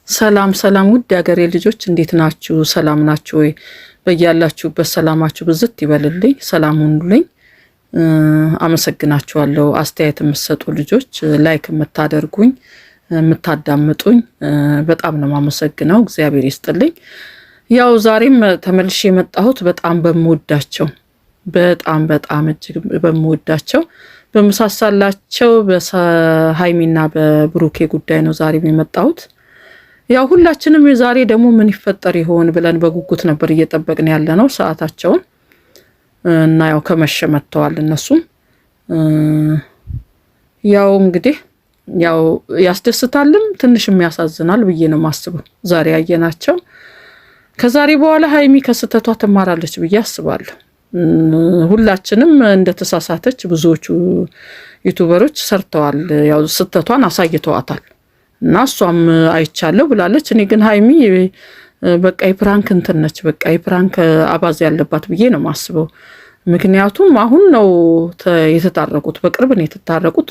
ሰላም ሰላም ውድ ያገሬ ልጆች እንዴት ናችሁ? ሰላም ናችሁ ወይ? በእያላችሁበት ሰላማችሁ ብዝት ይበልልኝ። ሰላም ሁኑልኝ። አመሰግናችኋለሁ። አስተያየት የምትሰጡ ልጆች፣ ላይክ የምታደርጉኝ፣ የምታዳምጡኝ በጣም ነው የማመሰግነው። እግዚአብሔር ይስጥልኝ። ያው ዛሬም ተመልሼ የመጣሁት በጣም እጅግ በምወዳቸው በመሳሳላቸው በሃይሚና በብሩኬ ጉዳይ ነው ዛሬም የመጣሁት። ያው ሁላችንም ዛሬ ደግሞ ምን ይፈጠር ይሆን ብለን በጉጉት ነበር እየጠበቅን ያለ ነው ሰዓታቸውን እና ያው ከመሸ መጥተዋል እነሱም። ያው እንግዲህ ያው ያስደስታልም ትንሽም ያሳዝናል ብዬ ነው ማስበው ዛሬ ያየናቸው። ከዛሬ በኋላ ሃይሚ ከስተቷ ትማራለች ብዬ አስባለሁ። ሁላችንም እንደተሳሳተች ብዙዎቹ ዩቲዩበሮች ሰርተዋል። ያው ስተቷን አሳይተዋታል እና እሷም አይቻለሁ ብላለች። እኔ ግን ሃይሚ በቃ የፕራንክ እንትን ነች፣ በቃ የፕራንክ አባዝ ያለባት ብዬ ነው ማስበው። ምክንያቱም አሁን ነው የተታረቁት፣ በቅርብ ነው የተታረቁት።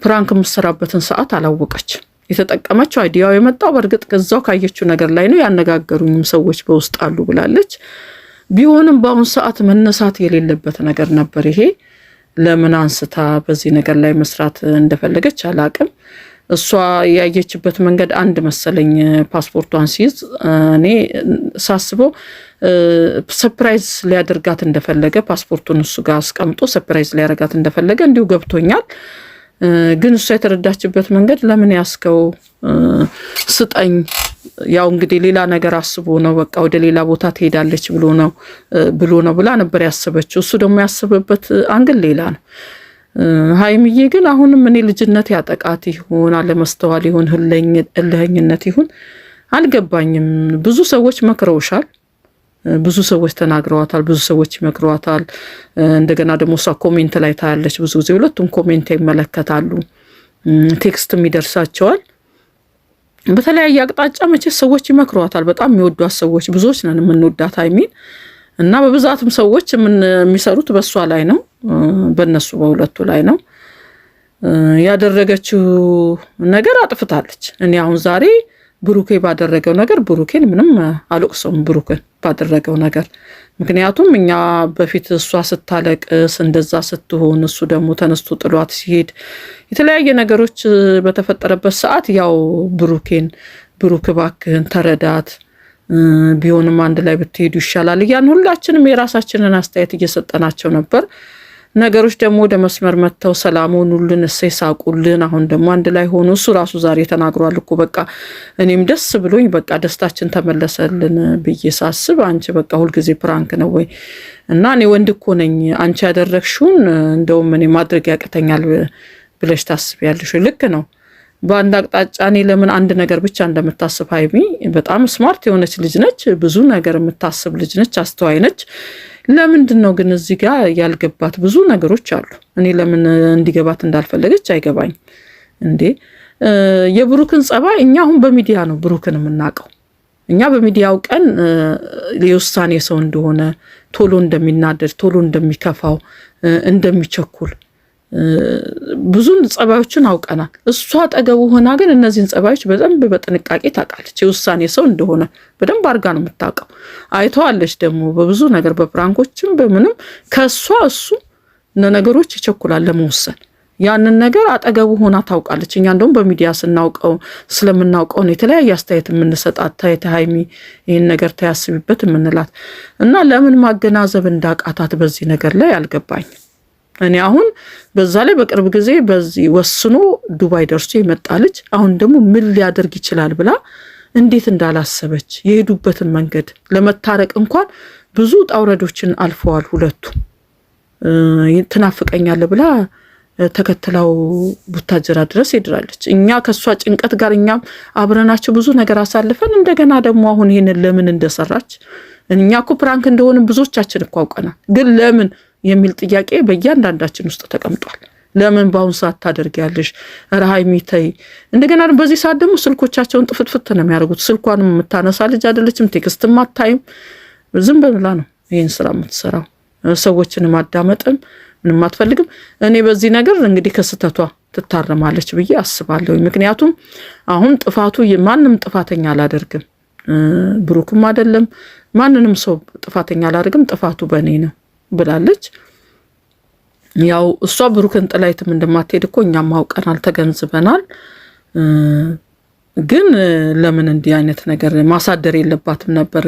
ፕራንክ የምትሰራበትን ሰዓት አላወቀች። የተጠቀመችው አይዲያው የመጣው በእርግጥ ከዛው ካየችው ነገር ላይ ነው። ያነጋገሩኝም ሰዎች በውስጥ አሉ ብላለች። ቢሆንም በአሁን ሰዓት መነሳት የሌለበት ነገር ነበር ይሄ። ለምን አንስታ በዚህ ነገር ላይ መስራት እንደፈለገች አላቅም። እሷ ያየችበት መንገድ አንድ መሰለኝ። ፓስፖርቷን ሲይዝ እኔ ሳስበው ሰርፕራይዝ ሊያደርጋት እንደፈለገ ፓስፖርቱን እሱ ጋር አስቀምጦ ሰርፕራይዝ ሊያደርጋት እንደፈለገ እንዲሁ ገብቶኛል። ግን እሷ የተረዳችበት መንገድ ለምን ያስከው ስጠኝ፣ ያው እንግዲህ ሌላ ነገር አስቦ ነው፣ በቃ ወደ ሌላ ቦታ ትሄዳለች ብሎ ነው ብላ ነበር ያሰበችው። እሱ ደግሞ ያሰበበት አንግል ሌላ ነው። ሃይሚዬ ግን አሁንም እኔ ልጅነት ያጠቃት ይሁን አለመስተዋል ይሁን እልህኝነት ይሁን አልገባኝም። ብዙ ሰዎች መክረውሻል፣ ብዙ ሰዎች ተናግረዋታል፣ ብዙ ሰዎች ይመክረዋታል። እንደገና ደግሞ እሷ ኮሜንት ላይ ታያለች። ብዙ ጊዜ ሁለቱም ኮሜንት ይመለከታሉ፣ ቴክስትም ይደርሳቸዋል። በተለያየ አቅጣጫ መቼ ሰዎች ይመክረዋታል። በጣም የሚወዷት ሰዎች ብዙዎች ነን የምንወዳት ሃይሚን እና በብዛትም ሰዎች የሚሰሩት በእሷ ላይ ነው፣ በእነሱ በሁለቱ ላይ ነው። ያደረገችው ነገር አጥፍታለች። እኔ አሁን ዛሬ ብሩኬ ባደረገው ነገር ብሩኬን ምንም አልወቅሰውም፣ ብሩኬን ባደረገው ነገር። ምክንያቱም እኛ በፊት እሷ ስታለቅስ እንደዛ ስትሆን እሱ ደግሞ ተነስቶ ጥሏት ሲሄድ የተለያየ ነገሮች በተፈጠረበት ሰዓት ያው ብሩክ እባክህን ተረዳት፣ ቢሆንም አንድ ላይ ብትሄዱ ይሻላል እያን ሁላችንም የራሳችንን አስተያየት እየሰጠናቸው ነበር። ነገሮች ደግሞ ወደ መስመር መጥተው ሰላም ሆኑልን፣ እሰይ ሳቁልን። አሁን ደግሞ አንድ ላይ ሆኖ እሱ ራሱ ዛሬ ተናግሯል እኮ በቃ እኔም ደስ ብሎኝ በቃ ደስታችን ተመለሰልን ብዬ ሳስብ አንቺ በቃ ሁልጊዜ ፕራንክ ነው ወይ? እና እኔ ወንድ እኮ ነኝ፣ አንቺ ያደረግሽውን እንደውም እኔ ማድረግ ያቅተኛል ብለሽ ታስቢያለሽ። ልክ ነው። በአንድ አቅጣጫ እኔ ለምን አንድ ነገር ብቻ እንደምታስብ ሃይሚ በጣም ስማርት የሆነች ልጅ ነች፣ ብዙ ነገር የምታስብ ልጅ ነች፣ አስተዋይ ነች። ለምንድን ነው ግን እዚህ ጋር ያልገባት ብዙ ነገሮች አሉ። እኔ ለምን እንዲገባት እንዳልፈለገች አይገባኝ እንዴ። የብሩክን ጸባይ እኛ አሁን በሚዲያ ነው ብሩክን የምናውቀው። እኛ በሚዲያው ቀን የውሳኔ ሰው እንደሆነ፣ ቶሎ እንደሚናደድ፣ ቶሎ እንደሚከፋው፣ እንደሚቸኩል ብዙ ጸባዮችን አውቀናል። እሷ አጠገቡ ሆና ግን እነዚህን ጸባዮች በደንብ በጥንቃቄ ታውቃለች። የውሳኔ ሰው እንደሆነ በደንብ አድርጋ ነው የምታውቀው። አይተዋለች ደግሞ በብዙ ነገር በፕራንኮችም በምንም ከእሷ እሱ ነገሮች ይቸኩላል ለመወሰን። ያንን ነገር አጠገቡ ሆና ታውቃለች። እኛ እንደውም በሚዲያ ስለምናውቀው ነው የተለያየ አስተያየት የምንሰጣት። ታይተ ሃይሚ ይህን ነገር ተያስቢበት የምንላት እና ለምን ማገናዘብ እንዳቃታት በዚህ ነገር ላይ አልገባኝ። እኔ አሁን በዛ ላይ በቅርብ ጊዜ በዚህ ወስኖ ዱባይ ደርሶ የመጣ ልጅ አሁን ደግሞ ምን ሊያደርግ ይችላል ብላ እንዴት እንዳላሰበች የሄዱበትን መንገድ ለመታረቅ እንኳን ብዙ ጣውረዶችን አልፈዋል። ሁለቱ ትናፍቀኛለህ ብላ ተከትለው ቡታጀራ ድረስ ሄድራለች። እኛ ከሷ ጭንቀት ጋር እኛም አብረናቸው ብዙ ነገር አሳልፈን እንደገና ደግሞ አሁን ይሄንን ለምን እንደሰራች እኛ እኮ ፕራንክ እንደሆነ ብዙዎቻችን እኮ አውቀናል። ግን ለምን የሚል ጥያቄ በእያንዳንዳችን ውስጥ ተቀምጧል። ለምን በአሁን ሰዓት ታደርጊያለሽ? ኧረ ሃይሚ ተይ። እንደገና በዚህ ሰዓት ደግሞ ስልኮቻቸውን ጥፍትፍት ነው የሚያደርጉት። ስልኳንም የምታነሳ ልጅ አይደለችም፣ ቴክስትም አታይም። ዝም ብላ ነው ይህን ስራ የምትሰራው። ሰዎችን ማዳመጥም ምንም አትፈልግም። እኔ በዚህ ነገር እንግዲህ ከስተቷ ትታረማለች ብዬ አስባለሁ። ምክንያቱም አሁን ጥፋቱ ማንም ጥፋተኛ አላደርግም፣ ብሩክም አይደለም ማንንም ሰው ጥፋተኛ አላደርግም፣ ጥፋቱ በእኔ ነው ብላለች። ያው እሷ ብሩክን ጥላይትም እንደማትሄድ እኮ እኛም አውቀናል፣ ተገንዝበናል። ግን ለምን እንዲህ አይነት ነገር ማሳደር የለባትም ነበር።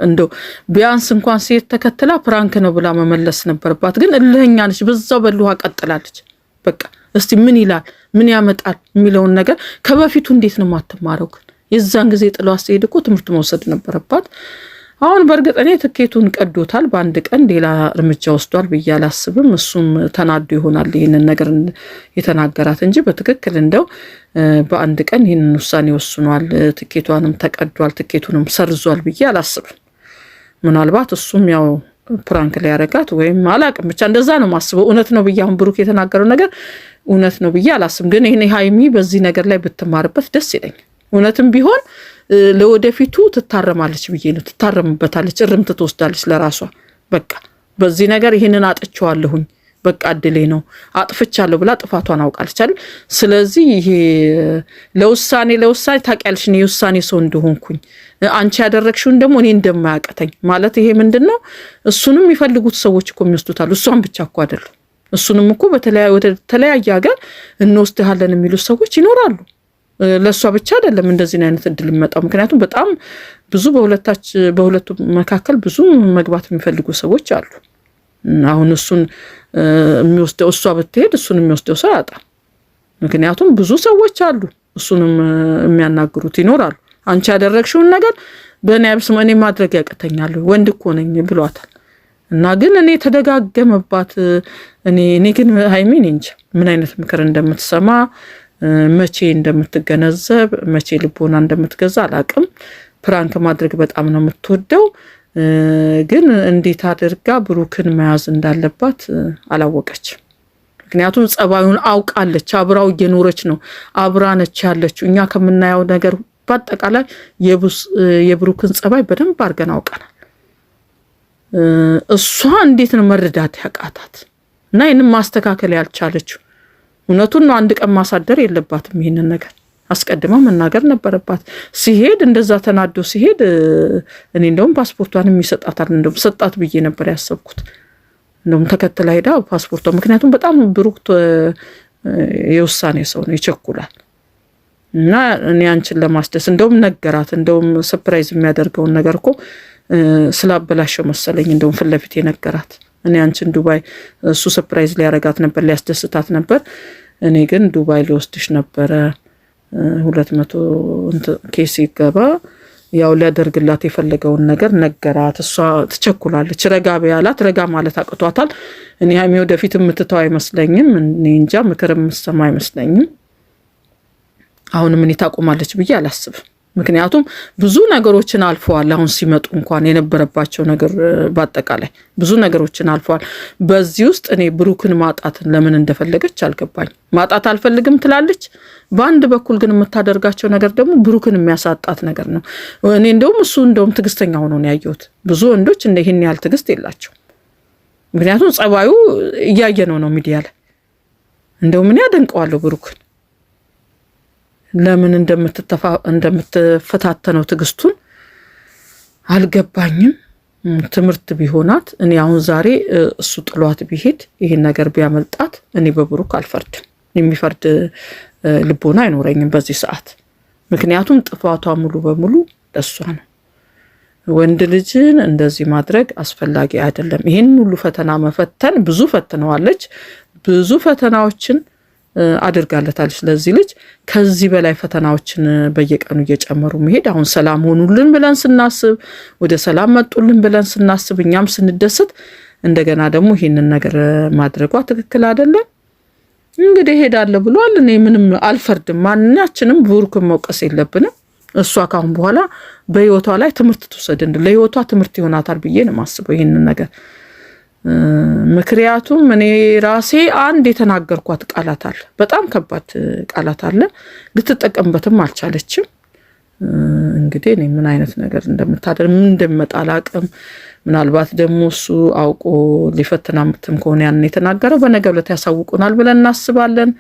እንደው ቢያንስ እንኳን ሴት ተከትላ ፕራንክ ነው ብላ መመለስ ነበርባት። ግን እልህኛ ነች፣ በዛው በልዋ ቀጥላለች። በቃ እስቲ ምን ይላል ምን ያመጣል የሚለውን ነገር ከበፊቱ እንዴት ነው የማትማረው? ግን የዛን ጊዜ ጥሏ ሲሄድ እኮ ትምህርት መውሰድ ነበረባት። አሁን በእርግጥ እኔ ትኬቱን ቀዶታል፣ በአንድ ቀን ሌላ እርምጃ ወስዷል ብዬ አላስብም። እሱም ተናዶ ይሆናል ይህንን ነገር የተናገራት እንጂ በትክክል እንደው በአንድ ቀን ይህንን ውሳኔ ወስኗል፣ ትኬቷንም ተቀዷል፣ ትኬቱንም ሰርዟል ብዬ አላስብም። ምናልባት እሱም ያው ፕራንክ ላይ ያረጋት ወይም አላቅም፣ ብቻ እንደዛ ነው ማስበው። እውነት ነው ብዬ አሁን ብሩክ የተናገረው ነገር እውነት ነው ብዬ አላስብም። ግን ይሄ ሀይሚ በዚህ ነገር ላይ ብትማርበት ደስ ይለኛል። እውነትም ቢሆን ለወደፊቱ ትታረማለች ብዬ ነው። ትታረምበታለች፣ እርምት ትወስዳለች ለራሷ። በቃ በዚህ ነገር ይሄንን አጥቼዋለሁኝ፣ በቃ እድሌ ነው አጥፍቻለሁ ብላ ጥፋቷን አውቃለች አይደል? ስለዚህ ይሄ ለውሳኔ ታውቂያለሽ፣ እኔ የውሳኔ ሰው እንደሆንኩኝ አንቺ ያደረግሽውን ደግሞ እኔ እንደማያቀተኝ ማለት ይሄ ምንድነው? እሱንም የሚፈልጉት ሰዎች እኮ የሚወስዱታል። እሷን ብቻ እኮ አይደለም፣ እሱንም እኮ ወደ ተለያየ ሀገር እንወስድሃለን የሚሉ ሰዎች ይኖራሉ። ለሷ ብቻ አይደለም እንደዚህ አይነት እድል የሚመጣው። ምክንያቱም በጣም ብዙ በሁለቱ መካከል ብዙ መግባት የሚፈልጉ ሰዎች አሉ። አሁን እሱን የሚወስደው እሷ ብትሄድ እሱን የሚወስደው ሰው ያጣ። ምክንያቱም ብዙ ሰዎች አሉ እሱንም የሚያናግሩት ይኖራሉ። አንቺ ያደረግሽውን ነገር በእኔ አብስም እኔ ማድረግ ያቀተኛል፣ ወንድ እኮ ነኝ ብሏታል። እና ግን እኔ ተደጋገመባት። እኔ ግን ሀይሚን እንጃ ምን አይነት ምክር እንደምትሰማ መቼ እንደምትገነዘብ መቼ ልቦና እንደምትገዛ አላቅም። ፕራንክ ማድረግ በጣም ነው የምትወደው። ግን እንዴት አድርጋ ብሩክን መያዝ እንዳለባት አላወቀች። ምክንያቱም ጸባዩን አውቃለች፣ አብራው እየኖረች ነው፣ አብራነች ያለችው። እኛ ከምናየው ነገር በአጠቃላይ የብሩክን ጸባይ በደንብ አድርገን አውቀናል። እሷ እንዴት ነው መረዳት ያቃታት እና ይህንን ማስተካከል ያልቻለችው? እውነቱን ነው። አንድ ቀን ማሳደር የለባትም። ይሄንን ነገር አስቀድማ መናገር ነበረባት። ሲሄድ እንደዛ ተናዶ ሲሄድ እኔ እንደውም ፓስፖርቷንም ይሰጣታል እንደውም ሰጣት ብዬ ነበር ያሰብኩት። እንደውም ተከትላ ሄዳ ፓስፖርቷ፣ ምክንያቱም በጣም ብሩክ የውሳኔ ሰው ነው፣ ይቸኩላል። እና እኔ አንቺን ለማስደስ እንደውም ነገራት። እንደውም ሰርፕራይዝ የሚያደርገውን ነገር እኮ ስላበላሸው መሰለኝ እንደውም ፊት ለፊት የነገራት። እኔ አንቺን ዱባይ እሱ ሰርፕራይዝ ሊያረጋት ነበር፣ ሊያስደስታት ነበር። እኔ ግን ዱባይ ሊወስድሽ ነበረ 200 ኬስ ይገባ ያው ሊያደርግላት የፈለገውን ነገር ነገራት። እሷ ትቸኩላለች። ረጋ ቢያላት ረጋ ማለት አቅቷታል። እኔ ሀይሚ ወደፊት የምትተው አይመስለኝም። እኔ እንጃ ምክር የምትሰማ አይመስለኝም። አሁንም እኔ ታቆማለች ብዬ አላስብም። ምክንያቱም ብዙ ነገሮችን አልፈዋል። አሁን ሲመጡ እንኳን የነበረባቸው ነገር በአጠቃላይ ብዙ ነገሮችን አልፈዋል። በዚህ ውስጥ እኔ ብሩክን ማጣትን ለምን እንደፈለገች አልገባኝ። ማጣት አልፈልግም ትላለች፣ በአንድ በኩል ግን የምታደርጋቸው ነገር ደግሞ ብሩክን የሚያሳጣት ነገር ነው። እኔ እንደውም ትዕግስተኛ ሆኖ ነው ያየሁት። ብዙ ወንዶች እንደ ይህን ያህል ትዕግስት የላቸው። ምክንያቱም ጸባዩ እያየነው ነው ሚዲያ ላይ። እንደውም እኔ አደንቀዋለሁ ብሩክን ለምን እንደምትፈታተነው ትዕግስቱን አልገባኝም። ትምህርት ቢሆናት እኔ አሁን ዛሬ እሱ ጥሏት ቢሄድ ይሄን ነገር ቢያመልጣት እኔ በብሩክ አልፈርድም። የሚፈርድ ልቦና አይኖረኝም በዚህ ሰዓት። ምክንያቱም ጥፋቷ ሙሉ በሙሉ ለሷ ነው። ወንድ ልጅን እንደዚህ ማድረግ አስፈላጊ አይደለም። ይሄን ሁሉ ፈተና መፈተን ብዙ ፈትነዋለች፣ ብዙ ፈተናዎችን አድርጋለታለች። ለዚህ ልጅ ከዚህ በላይ ፈተናዎችን በየቀኑ እየጨመሩ መሄድ አሁን ሰላም ሆኑልን ብለን ስናስብ፣ ወደ ሰላም መጡልን ብለን ስናስብ፣ እኛም ስንደሰት እንደገና ደግሞ ይሄንን ነገር ማድረጓ ትክክል አይደለም። እንግዲህ ሄዳለሁ ብሏል። እኔ ምንም አልፈርድም። ማንኛችንም ብሩክን መውቀስ የለብንም። እሷ ካሁን በኋላ በህይወቷ ላይ ትምህርት ትውሰድ፣ ለህይወቷ ትምህርት ይሆናታል ብዬ ነው የማስበው ይሄንን ነገር። ምክንያቱም እኔ ራሴ አንድ የተናገርኳት ቃላት አለ፣ በጣም ከባድ ቃላት አለ፣ ልትጠቀምበትም አልቻለችም። እንግዲህ እኔ ምን አይነት ነገር እንደምታደርግ ምን እንደሚመጣ አላቅም። ምናልባት ደግሞ እሱ አውቆ ሊፈትናምትም ከሆነ ያን የተናገረው በነገው ዕለት ያሳውቁናል ብለን እናስባለን።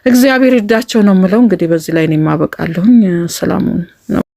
እግዚአብሔር ይርዳቸው ነው የምለው። እንግዲህ በዚህ ላይ እኔ ማበቃለሁኝ። ሰላሙን ነው።